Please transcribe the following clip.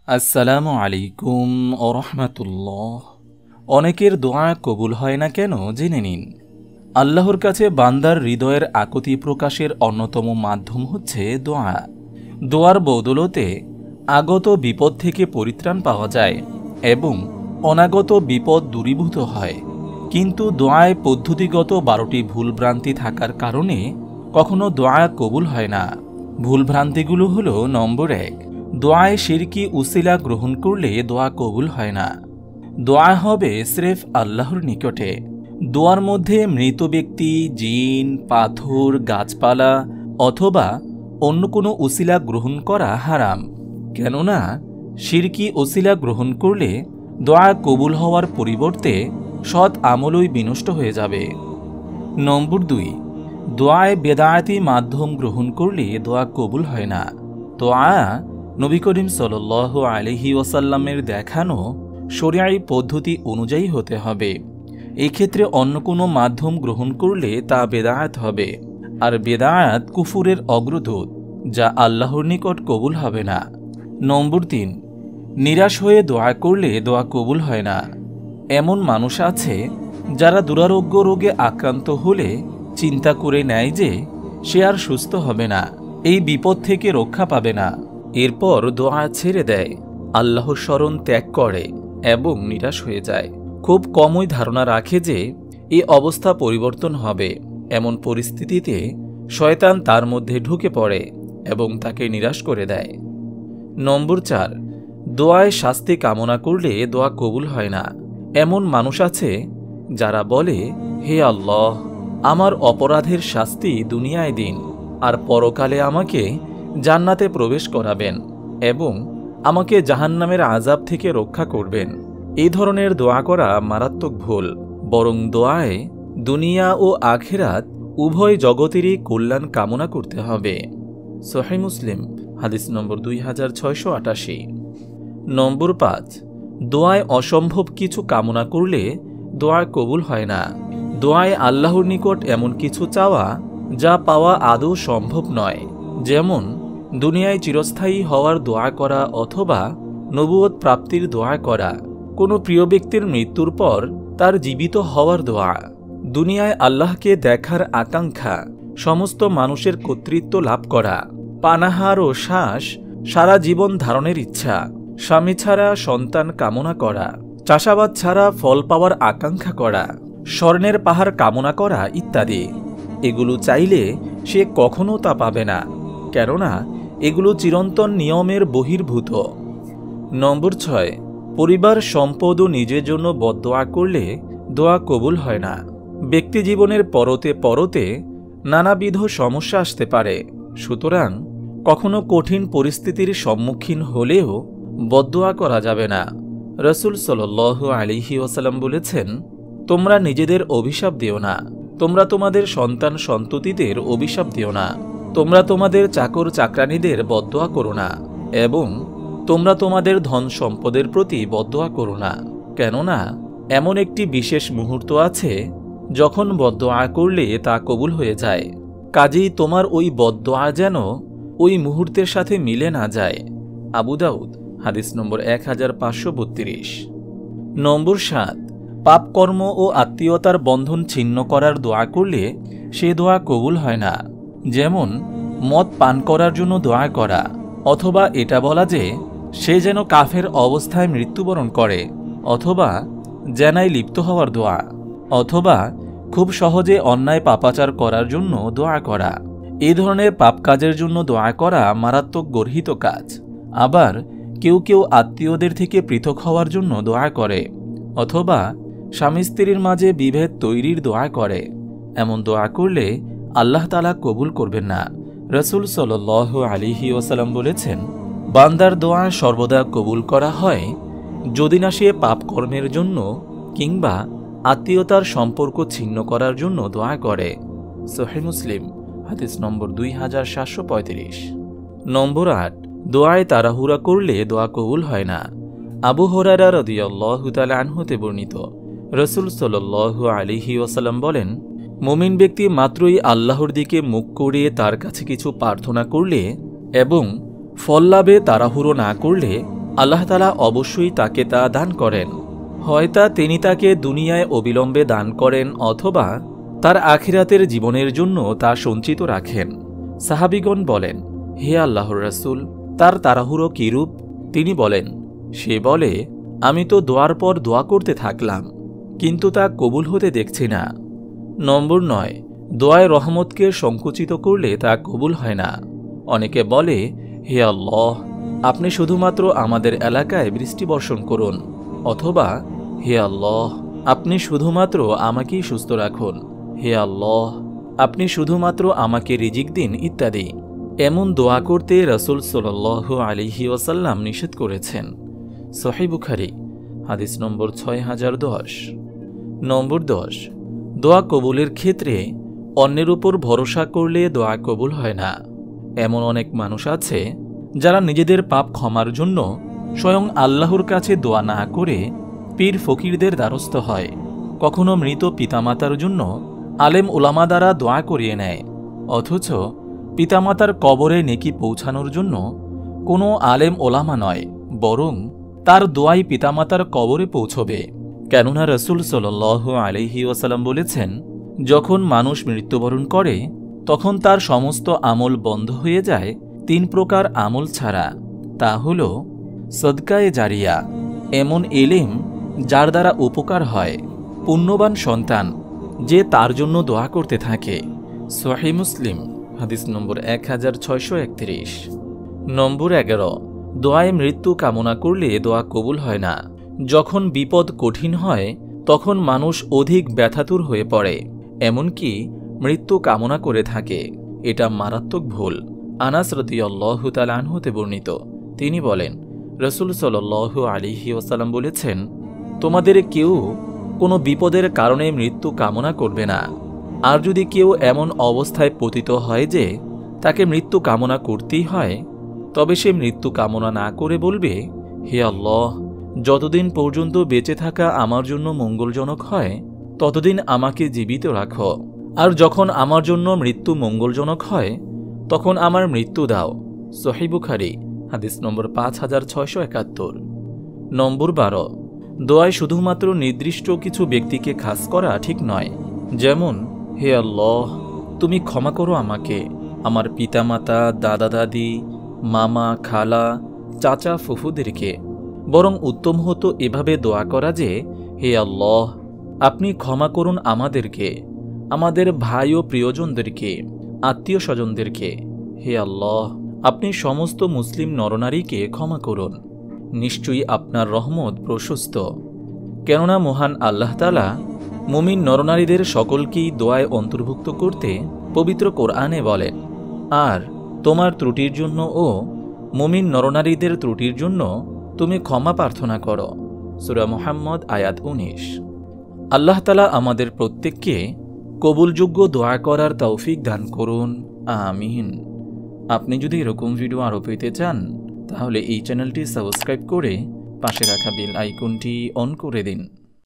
আসসালামু আলাইকুম ও রহমাতুল্লাহ। অনেকের দোয়া কবুল হয় না কেন জেনে নিন। আল্লাহর কাছে বান্দার হৃদয়ের আকুতি প্রকাশের অন্যতম মাধ্যম হচ্ছে দোয়া। দোয়ার বদৌলতে আগত বিপদ থেকে পরিত্রাণ পাওয়া যায় এবং অনাগত বিপদ দূরীভূত হয়। কিন্তু দোয়ায় পদ্ধতিগত 12টি ভুলভ্রান্তি থাকার কারণে কখনো দোয়া কবুল হয় না। ভুলভ্রান্তিগুলো হলো: নম্বর 1, দোয়ায় শিরকি উসিলা গ্রহণ করলে দোয়া কবুল হয় না। দোয়া হবে স্রেফ আল্লাহর নিকটে। দোয়ার মধ্যে মৃত ব্যক্তি, জিন, পাথর, গাছপালা অথবা অন্য কোনো উসিলা গ্রহণ করা হারাম। কেননা শিরকি উসিলা গ্রহণ করলে দোয়া কবুল হওয়ার পরিবর্তে সৎ আমলই বিনষ্ট হয়ে যাবে। নম্বর 2, দোয়ায় বেদায়াতি মাধ্যম গ্রহণ করলে দোয়া কবুল হয় না। দোয়া নবী করিম সাল্লাল্লাহু আলাইহি ওয়াসাল্লামের দেখানো শরীয়ী পদ্ধতি অনুযায়ী হতে হবে। এই ক্ষেত্রে অন্য কোনো মাধ্যম গ্রহণ করলে তা বেদায়াত হবে, আর বেদায়াত কুফুরের অগ্রদূত, যা আল্লাহর নিকট কবুল হবে না। নম্বর 3, নিরাশ হয়ে দোয়া করলে দোয়া কবুল হয় না। এমন মানুষ আছে যারা দুরারোগ্য রোগে আক্রান্ত হলে চিন্তা করে নেয় যে সে আর সুস্থ হবে না, এই বিপদ থেকে রক্ষা পাবে না। এরপর দোয়া ছেড়ে দেয়, আল্লাহর শরণ ত্যাগ করে এবং নিরাশ হয়ে যায়। খুব কমই ধারণা রাখে যে এই অবস্থা পরিবর্তন হবে। এমন পরিস্থিতিতে শয়তান তার মধ্যে ঢুকে পড়ে এবং তাকে নিরাশ করে দেয়। নম্বর 4, দোয়ায় শাস্তি কামনা করলে দোয়া কবুল হয় না। এমন মানুষ আছে যারা বলে, হে আল্লাহ, আমার অপরাধের শাস্তি দুনিয়ায় দিন আর পরকালে আমাকে জান্নাতে প্রবেশ করাবেন এবং আমাকে জাহান্নামের আযাব থেকে রক্ষা করবেন। এই ধরনের দোয়া করা মারাত্মক ভুল। বরং দোয়ায় দুনিয়া ও আখিরাত উভয় জগতেরই কল্যাণ কামনা করতে হবে। সহিহ মুসলিম হাদিস নম্বর 2688। নম্বর 5, দোয়ায় অসম্ভব কিছু কামনা করলে দোয়া কবুল হয় না। দোয়ায় আল্লাহর নিকট এমন কিছু চাওয়া যা পাওয়া আদৌ সম্ভব নয়, যেমন দুনিয়ায় চিরস্থায়ী হওয়ার দোয়া করা অথবা নবুয়ত প্রাপ্তির দোয়া করা, কোনো প্রিয় ব্যক্তির মৃত্যুর পর তার জীবিত হওয়ার দোয়া, দুনিয়ায় আল্লাহকে দেখার আকাঙ্ক্ষা, সমস্ত মানুষের কর্তৃত্ব লাভ করা, পানাহার ও শ্বাস সারা জীবন ধারণের ইচ্ছা, স্বামী ছাড়া সন্তান কামনা করা, চাষাবাদ ছাড়া ফল পাওয়ার আকাঙ্ক্ষা করা, স্বর্ণের পাহাড় কামনা করা ইত্যাদি। এগুলো চাইলে সে কখনো তা পাবে না, কেননা এগুলো চিরন্তন নিয়মের বহির্ভূত। নম্বর 6, পরিবার, সম্পদ ও নিজের জন্য বদদোয়া করলে দোয়া কবুল হয় না। ব্যক্তি জীবনের পরতে পরতে নানাবিধ সমস্যা আসতে পারে, সুতরাং কখনো কঠিন পরিস্থিতির সম্মুখীন হলেও বদদোয়া করা যাবে না। রাসূল সাল্লাল্লাহু আলাইহি ওয়াসাল্লাম বলেছেন, তোমরা নিজেদের অভিশাপ দিও না, তোমরা তোমাদের সন্তান সন্ততিদের অভিশাপ দিও না, তোমরা তোমাদের চাকর চাকরানীদের বদদোয়া করো না এবং তোমরা তোমাদের ধন সম্পদের প্রতি বদদোয়া করো না। কেননা এমন একটি বিশেষ মুহূর্ত আছে যখন বদদোয়া করলে তা কবুল হয়ে যায়। কাজেই তোমার ওই বদদোয়া যেন ওই মুহূর্তের সাথে মিলে না যায়। আবু দাউদ হাদিস নম্বর 1532। নম্বর 7, পাপকর্ম ও আত্মীয়তার বন্ধন ছিন্ন করার দোয়া করলে সে দোয়া কবুল হয় না। যেমন মদ পান করার জন্য দোয়া করা, অথবা এটা বলা যে সে যেন কাফের অবস্থায় মৃত্যুবরণ করে, অথবা জেনায় লিপ্ত হওয়ার দোয়া, অথবা খুব সহজে অন্যায় পাপাচার করার জন্য দোয়া করা। এই ধরনের পাপ কাজের জন্য দোয়া করা মারাত্মক গর্হিত কাজ। আবার কেউ কেউ আত্মীয়দের থেকে পৃথক হওয়ার জন্য দোয়া করে, অথবা স্বামী স্ত্রীর মাঝে বিভেদ তৈরির দোয়া করে। এমন দোয়া করলে আল্লাহ তাআলা কবুল করবেন না। রাসূল সাল্লাল্লাহু আলাইহি ওয়াসাল্লাম বলেছেন, বান্দার দোয়া সর্বদা কবুল করা হয় যদি না সে পাপ কর্মের জন্য কিংবা আত্মীয়তার সম্পর্ক ছিন্ন করার জন্য দোয়া করে। সহিহ মুসলিম হাদিস নম্বর 2735। নম্বর 8, দোয়ায় তাড়াহুড়া করলে দোয়া কবুল হয় না। আবু হুরায়রা রাদিয়াল্লাহু তাআলা আনহুতে বর্ণিত, রাসূল সাল্লাল্লাহু আলাইহি ওয়াসাল্লাম বলেন, মুমিন ব্যক্তি মাত্রই আল্লাহর দিকে মুখ করিয়ে তার কাছে কিছু প্রার্থনা করলে এবং ফল লাভে তাড়াহুড়ো না করলে আল্লাহ তাআলা অবশ্যই তাকে তা দান করেন। হয়তো তিনি তাকে দুনিয়ায় অবিলম্বে দান করেন অথবা তার আখিরাতের জীবনের জন্য তা সঞ্চিত রাখেন। সাহাবীগণ বলেন, হে আল্লাহর রাসূল, তার তাড়াহুড়ো কিরূপ? তিনি বলেন, সে বলে, আমি তো দোয়ার পর দোয়া করতে থাকলাম, কিন্তু তা কবুল হতে দেখছি না। নম্বর 9, দোয়ায় রহমতকে সংকুচিত করলে তা কবুল হয় না। অনেকে বলে, হে আল্লাহ, আপনি শুধুমাত্র আমাদের এলাকায় বৃষ্টি বর্ষণ করুন, অথবা হে আল্লাহ, আপনি শুধুমাত্র আমাকেই সুস্থ রাখুন, হে আল্লাহ, আপনি শুধুমাত্র আমাকে রিজিক দিন ইত্যাদি। এমন দোয়া করতে রাসূল সাল্লাল্লাহু আলাইহি ওয়াসাল্লাম নিষেধ করেছেন। সহিহ বুখারী হাদিস নম্বর 6010। নম্বর 10, দোয়া কবুলের ক্ষেত্রে অন্যের উপর ভরসা করলে দোয়া কবুল হয় না। এমন অনেক মানুষ আছে যারা নিজেদের পাপ ক্ষমার জন্য স্বয়ং আল্লাহর কাছে দোয়া না করে পীর ফকিরদের দ্বারস্থ হয়। কখনো মৃত পিতামাতার জন্য আলেম ওলামা দ্বারা দোয়া করিয়ে নেয়, অথচ পিতামাতার কবরে নেকি পৌঁছানোর জন্য কোনো আলেম ওলামা নয়, বরং তার দোয়াই পিতামাতার কবরে পৌঁছবে। কেননা রাসূল সাল্লাল্লাহু আলাইহি ওয়াসাল্লাম বলেছেন, যখন মানুষ মৃত্যুবরণ করে তখন তার সমস্ত আমল বন্ধ হয়ে যায় 3 প্রকার আমল ছাড়া। তা হল সদকায়ে জারিয়া, এমন ইলম যার দ্বারা উপকার হয়, পুণ্যবান সন্তান যে তার জন্য দোয়া করতে থাকে। সহিহ মুসলিম হাদিস নম্বর 1631। নম্বর 11, দোয়ায় মৃত্যু কামনা করলে দোয়া কবুল হয় না। যখন বিপদ কঠিন হয় তখন মানুষ অধিক ব্যথাতুর হয়ে পড়ে, এমনকি মৃত্যু কামনা করে থাকে। এটা মারাত্মক ভুল। আনাস রাদিয়াল্লাহু তাআলা আনহু হতে বর্ণিত, তিনি বলেন, রাসূল সাল্লাল্লাহু আলাইহি ওয়াসাল্লাম বলেছেন, তোমাদের কেউ কোনো বিপদের কারণে মৃত্যু কামনা করবে না। আর যদি কেউ এমন অবস্থায় পতিত হয় যে তাকে মৃত্যু কামনা করতেই হয়, তবে সে মৃত্যু কামনা না করে বলবে, হে আল্লাহ, যতদিন পর্যন্ত বেঁচে থাকা আমার জন্য মঙ্গলজনক হয় ততদিন আমাকে জীবিত রাখো, আর যখন আমার জন্য মৃত্যু মঙ্গলজনক হয় তখন আমার মৃত্যু দাও। সহিহ বুখারী হাদিস নম্বর 5671। নম্বর 12, দোয়ায় শুধুমাত্র নির্দিষ্ট কিছু ব্যক্তিকে খাস করা ঠিক নয়। যেমন, হে আল্লাহ, তুমি ক্ষমা করো আমাকে, আমার পিতামাতা, দাদা দাদি, মামা, খালা, চাচা, ফুফুদেরকে। বরং উত্তম হতো এভাবে দোয়া করা যে, হে আল্লাহ, আপনি ক্ষমা করুন আমাদেরকে, আমাদের ভাই ও প্রিয়জনদেরকে, আত্মীয় স্বজনদেরকে। হে আল্লাহ, আপনি সমস্ত মুসলিম নরনারীকে ক্ষমা করুন, নিশ্চয়ই আপনার রহমত প্রশস্ত। কেননা মহান আল্লাহ তাআলা মুমিন নরনারীদের সকলকেই দোয়ায় অন্তর্ভুক্ত করতে পবিত্র কোরআনে বলেন, আর তোমার ত্রুটির জন্য ও মুমিন নরনারীদের ত্রুটির জন্য তুমি ক্ষমা প্রার্থনা করো। সূরা মুহাম্মদ আয়াত 19। আল্লাহ তাআলা আমাদের প্রত্যেককে কবুলযোগ্য দোয়া করার তৌফিক দান করুন, আমিন। আপনি যদি এরকম ভিডিও আরও পেতে চান তাহলে এই চ্যানেলটি সাবস্ক্রাইব করে পাশে রাখা বেল আইকনটি অন করে দিন।